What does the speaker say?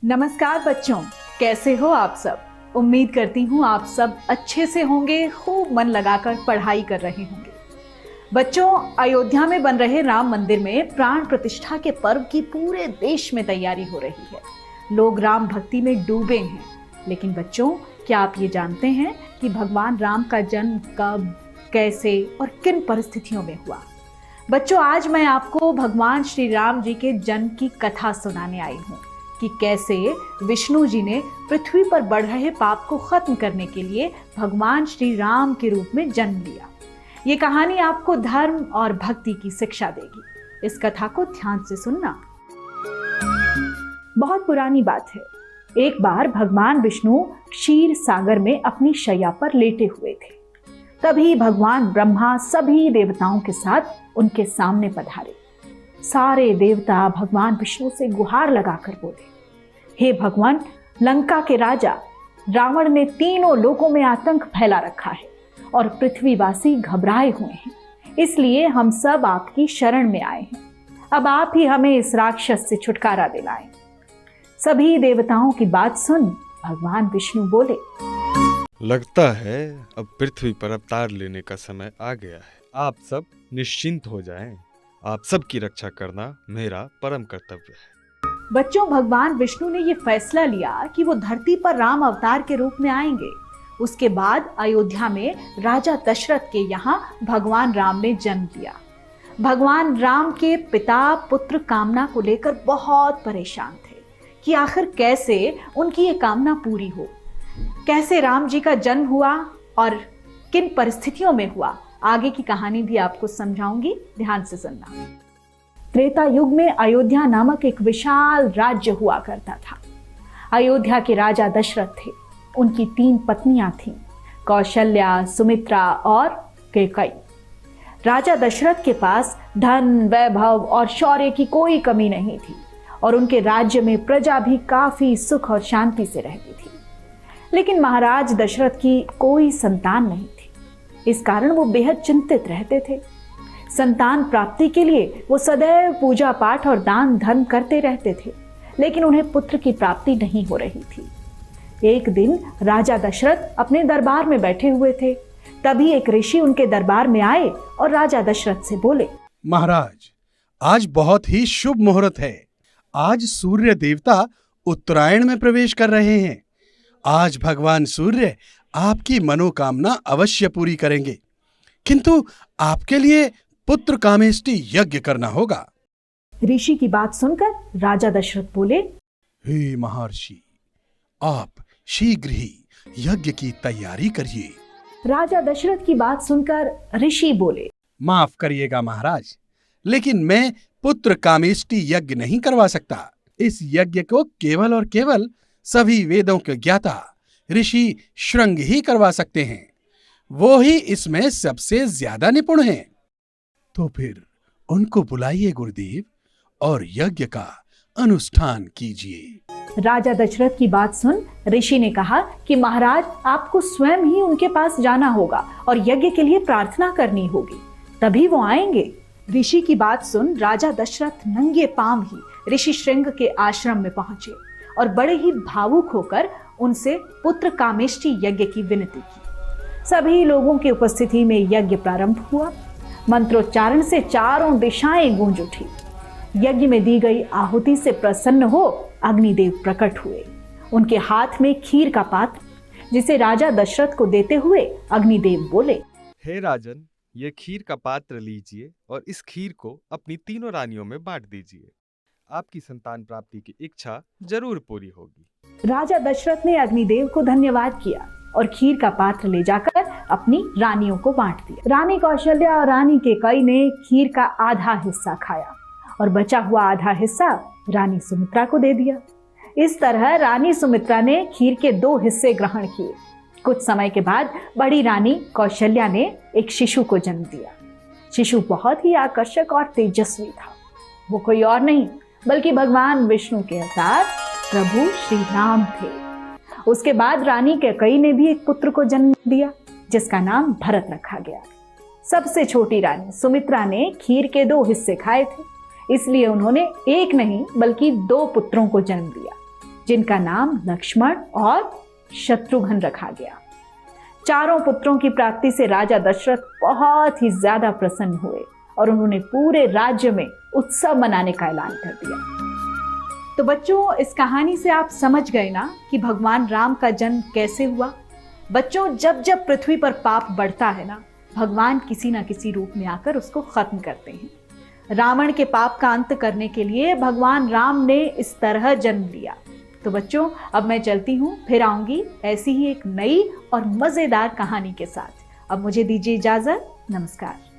नमस्कार बच्चों, कैसे हो आप सब। उम्मीद करती हूँ आप सब अच्छे से होंगे, खूब मन लगाकर पढ़ाई कर रहे होंगे। बच्चों, अयोध्या में बन रहे राम मंदिर में प्राण प्रतिष्ठा के पर्व की पूरे देश में तैयारी हो रही है। लोग राम भक्ति में डूबे हैं। लेकिन बच्चों, क्या आप ये जानते हैं कि भगवान राम का जन्म कब, कैसे और किन परिस्थितियों में हुआ। बच्चों, आज मैं आपको भगवान श्री राम जी के जन्म की कथा सुनाने आई हूँ कि कैसे विष्णु जी ने पृथ्वी पर बढ़ रहे पाप को खत्म करने के लिए भगवान श्री राम के रूप में जन्म लिया। ये कहानी आपको धर्म और भक्ति की शिक्षा देगी। इस कथा को ध्यान से सुनना। बहुत पुरानी बात है। एक बार भगवान विष्णु क्षीर सागर में अपनी शैया पर लेटे हुए थे। तभी भगवान ब्रह्मा सभी देवताओं के साथ उनके सामने पधारे। सारे देवता भगवान विष्णु से गुहार लगाकर बोले, हे भगवान, लंका के राजा रावण ने तीनों लोकों में आतंक फैला रखा है और पृथ्वीवासी घबराए हुए हैं। इसलिए हम सब आपकी शरण में आए हैं। अब आप ही हमें इस राक्षस से छुटकारा दिलाएं। सभी देवताओं की बात सुन भगवान विष्णु बोले, लगता है अब पृथ्वी पर अवतार लेने का समय आ गया है। आप सब निश्चिंत हो जाएं। आप सबकी रक्षा करना मेरा परम कर्तव्य है। बच्चों, भगवान विष्णु ने यह फैसला लिया कि वो धरती पर राम अवतार के रूप में आएंगे। उसके बाद अयोध्या में राजा दशरथ के यहाँ भगवान राम ने जन्म लिया। भगवान राम के पिता पुत्र कामना को लेकर बहुत परेशान थे कि आखिर कैसे उनकी ये कामना पूरी हो। कैसे राम जी का जन्म हुआ और किन परिस्थितियों में हुआ, आगे की कहानी भी आपको समझाऊंगी, ध्यान से सुनना। त्रेता युग में अयोध्या नामक एक विशाल राज्य हुआ करता था। अयोध्या के राजा दशरथ थे। उनकी 3 पत्नियां थीं, कौशल्या, सुमित्रा और कैकेयी। राजा दशरथ के पास धन, वैभव और शौर्य की कोई कमी नहीं थी और उनके राज्य में प्रजा भी काफी सुख और शांति से रहती थी। लेकिन महाराज दशरथ की कोई संतान नहीं थी। इस कारण वो बेहद चिंतित रहते थे। संतान प्राप्ति के लिए वो सदैव पूजा पाठ और दान धर्म करते रहते थे, लेकिन उन्हें पुत्र की प्राप्ति नहीं हो रही थी। एक दिन राजा दशरथ अपने दरबार में बैठे हुए थे। तभी एक ऋषि उनके दरबार में आए और राजा दशरथ से बोले, महाराज, आज बहुत ही शुभ मुहूर्त है। आज सूर्य देवता उत्तरायण में प्रवेश कर रहे हैं। आज भगवान सूर्य आपकी मनोकामना अवश्य पूरी करेंगे, किंतु आपके लिए पुत्र कामेष्टि यज्ञ करना होगा। ऋषि की बात सुनकर राजा दशरथ बोले, हे महर्षि, आप शीघ्र ही यज्ञ की तैयारी करिए। राजा दशरथ की बात सुनकर ऋषि बोले, माफ करिएगा महाराज, लेकिन मैं पुत्र कामेष्टि यज्ञ नहीं करवा सकता। इस यज्ञ को केवल और केवल सभी वेदों के ज्ञाता ऋषि शृंग ही करवा सकते हैं। वो ही इसमें सबसे ज्यादा निपुण हैं। तो फिर उनको बुलाइए गुरुदेव और यज्ञ का अनुष्ठान कीजिए। राजा दशरथ की बात सुन ऋषि ने कहा कि महाराज, आपको स्वयं ही उनके पास जाना होगा और यज्ञ के लिए प्रार्थना करनी होगी, तभी वो आएंगे। ऋषि की बात सुन राजा दशरथ नंगे पांव ही ऋषि श्रृंग के आश्रम में पहुंचे और बड़े ही भावुक होकर उनसे पुत्र कामेष्टि यज्ञ की विनती की। सभी लोगों की उपस्थिति में यज्ञ प्रारंभ हुआ। मंत्रोच्चारण से चारों दिशाएं गूंज उठी। यज्ञ में दी गई आहुति से प्रसन्न हो अग्निदेव प्रकट हुए। उनके हाथ में खीर का पात्र, जिसे राजा दशरथ को देते हुए अग्निदेव बोले, हे राजन, ये खीर का पात्र लीजिए और इस खीर को अपनी तीनों रानियों में बांट दीजिए। आपकी संतान प्राप्ति की इच्छा जरूर पूरी होगी। राजा दशरथ ने अग्निदेव को धन्यवाद किया और खीर का पात्र ले जाकर अपनी रानियों को बांट दिया। रानी कौशल्या और रानी कैकेयी ने खीर का आधा हिस्सा खाया और बचा हुआ आधा हिस्सा रानी सुमित्रा को दे दिया। इस तरह रानी सुमित्रा ने खीर के 2 हिस्से ग्रहण किए। कुछ समय के बाद बड़ी रानी कौशल्या ने एक शिशु को जन्म दिया। शिशु बहुत ही आकर्षक और तेजस्वी था। वो कोई और नहीं बल्कि भगवान विष्णु के अवतार प्रभु श्री राम थे। उसके बाद रानी कैकेयी ने भी एक पुत्र को जन्म दिया, जिसका नाम भरत रखा गया। सबसे छोटी रानी सुमित्रा ने खीर के 2 हिस्से खाए थे, इसलिए उन्होंने एक नहीं बल्कि 2 पुत्रों को जन्म दिया। जिनका नाम लक्ष्मण और शत्रुघ्न रखा गया। चारों पुत्रों की प्राप्ति से राजा दशरथ बहुत ही ज्यादा प्रसन्न हुए और उन्होंने पूरे राज्य में उत्सव मनाने का ऐलान कर दिया। तो बच्चों, इस कहानी से आप समझ गए ना कि भगवान राम का जन्म कैसे हुआ। बच्चों, जब जब पृथ्वी पर पाप बढ़ता है ना, भगवान किसी ना किसी रूप में आकर उसको खत्म करते हैं। रावण के पाप का अंत करने के लिए भगवान राम ने इस तरह जन्म लिया। तो बच्चों, अब मैं चलती हूँ, फिर आऊंगी ऐसी ही एक नई और मजेदार कहानी के साथ। अब मुझे दीजिए इजाजत। नमस्कार।